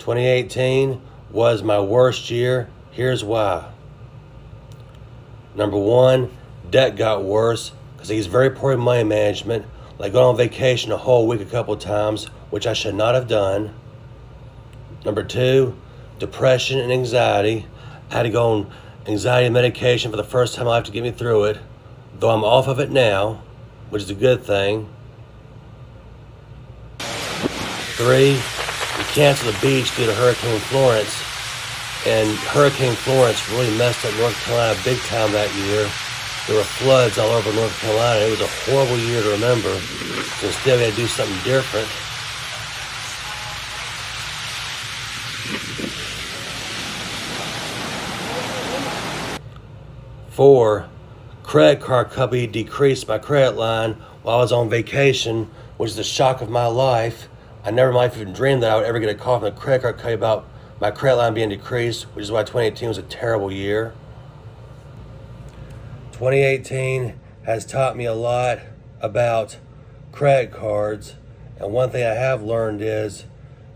2018 was my worst year. Here's why. Number one, debt got worse because he's very poor in money management, like going on vacation a whole week a couple of times, which I should not have done. Number two, depression and anxiety. I had to go on anxiety medication for the first time in my life to get me through it, though I'm off of it now, which is a good thing. Three, we canceled the beach due to Hurricane Florence, and Hurricane Florence really messed up North Carolina big time that year. There were floods all over North Carolina. It was a horrible year to remember, so instead we had to do something different. Four, credit card company decreased my credit line while I was on vacation, which is the shock of my life. I never in my life even dreamed that I would ever get a call from the credit card company about my credit line being decreased, which is why 2018 was a terrible year. 2018 has taught me a lot about credit cards, and one thing I have learned is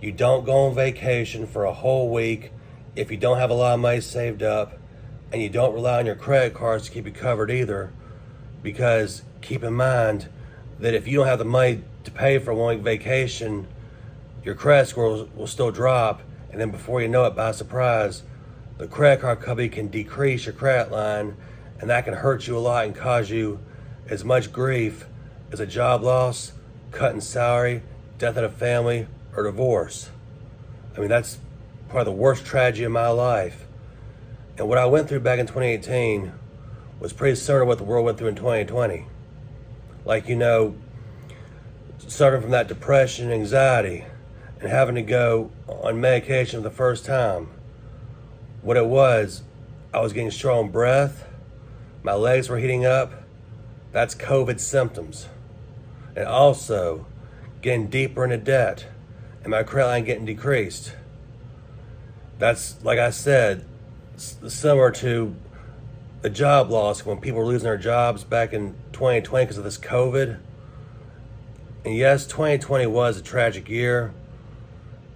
you don't go on vacation for a whole week if you don't have a lot of money saved up, and you don't rely on your credit cards to keep you covered either, because keep in mind that if you don't have the money to pay for a 1 week vacation, your credit score will still drop, and then before you know it, by surprise, the credit card company can decrease your credit line, and that can hurt you a lot and cause you as much grief as a job loss, cut in salary, death in a family, or divorce. I mean, that's probably the worst tragedy of my life. And what I went through back in 2018 was pretty similar to what the world went through in 2020. Like, suffering from that depression and anxiety and having to go on medication for the first time. What it was, I was getting short on breath, my legs were heating up. That's COVID symptoms. And also getting deeper into debt and my credit line getting decreased. That's, like I said, similar to the job loss when people were losing their jobs back in 2020 because of this COVID. And yes, 2020 was a tragic year,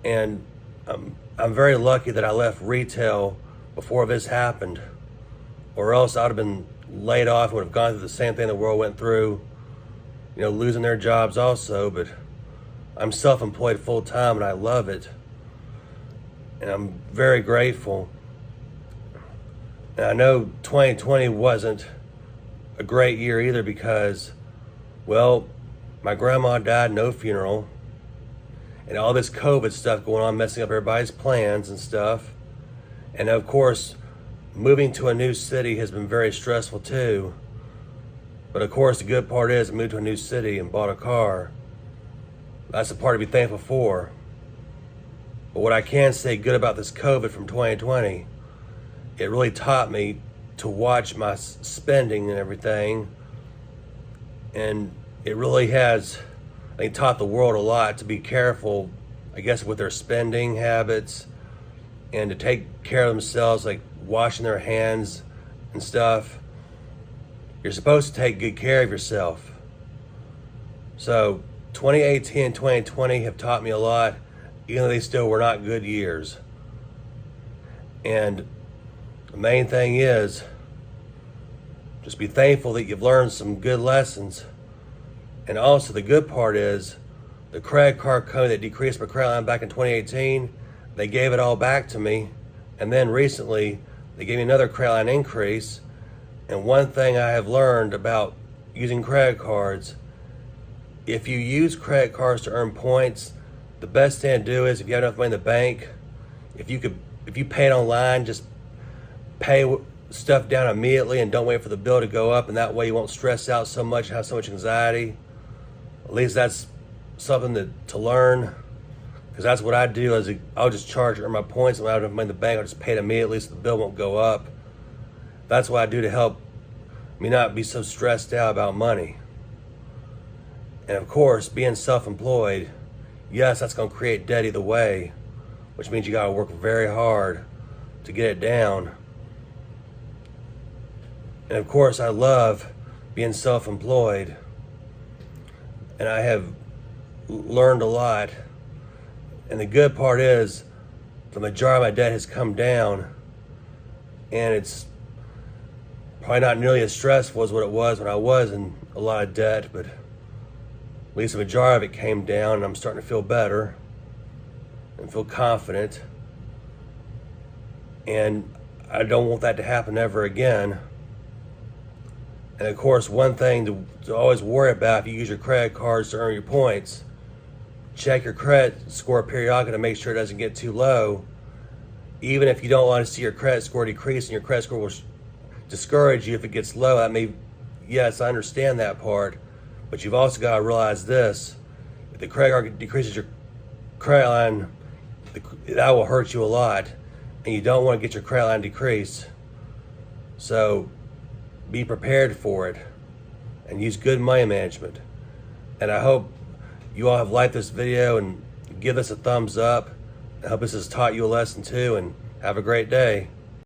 and I'm very lucky that I left retail before this happened, or else I'd have been laid off and would have gone through the same thing the world went through, losing their jobs also. But I'm self-employed full time and I love it, and I'm very grateful. And I know 2020 wasn't a great year either because, well, my grandma died, no funeral, and all this COVID stuff going on, messing up everybody's plans and stuff. And of course, moving to a new city has been very stressful too. But of course, the good part is I moved to a new city and bought a car. That's the part to be thankful for. But what I can say good about this COVID from 2020, it really taught me to watch my spending and everything. And it really has, I think, taught the world a lot to be careful, I guess, with their spending habits and to take care of themselves, like washing their hands and stuff. You're supposed to take good care of yourself. So 2018 and 2020 have taught me a lot, even though they still were not good years. And the main thing is just be thankful that you've learned some good lessons. And also the good part is the credit card company that decreased my credit line back in 2018, they gave it all back to me. And then recently they gave me another credit line increase. And one thing I have learned about using credit cards, if you use credit cards to earn points, the best thing to do is if you have enough money in the bank, if you pay it online, just pay stuff down immediately and don't wait for the bill to go up, and that way you won't stress out so much and have so much anxiety. At least that's something to learn, because that's what I do. I'll just charge earn my points, and when I have enough money in the bank, I'll just pay it immediately so the bill won't go up. That's what I do to help me not be so stressed out about money. And of course, being self-employed, yes, that's going to create debt either way, which means you got to work very hard to get it down. And of course, I love being self-employed, and I have learned a lot. And the good part is the majority of my debt has come down, and it's probably not nearly as stressful as what it was when I was in a lot of debt, but at least the majority of it came down, and I'm starting to feel better and feel confident. And I don't want that to happen ever again. And of course, one thing to always worry about if you use your credit cards to earn your points, check your credit score periodically to make sure it doesn't get too low. Even if you don't want to see your credit score decrease, and your credit score will discourage you if it gets low. Yes, I understand that part, but you've also got to realize this: if the credit card decreases your credit line, that will hurt you a lot, and you don't want to get your credit line decreased. So be prepared for it and use good money management. And I hope you all have liked this video and give us a thumbs up. I hope this has taught you a lesson too, and have a great day.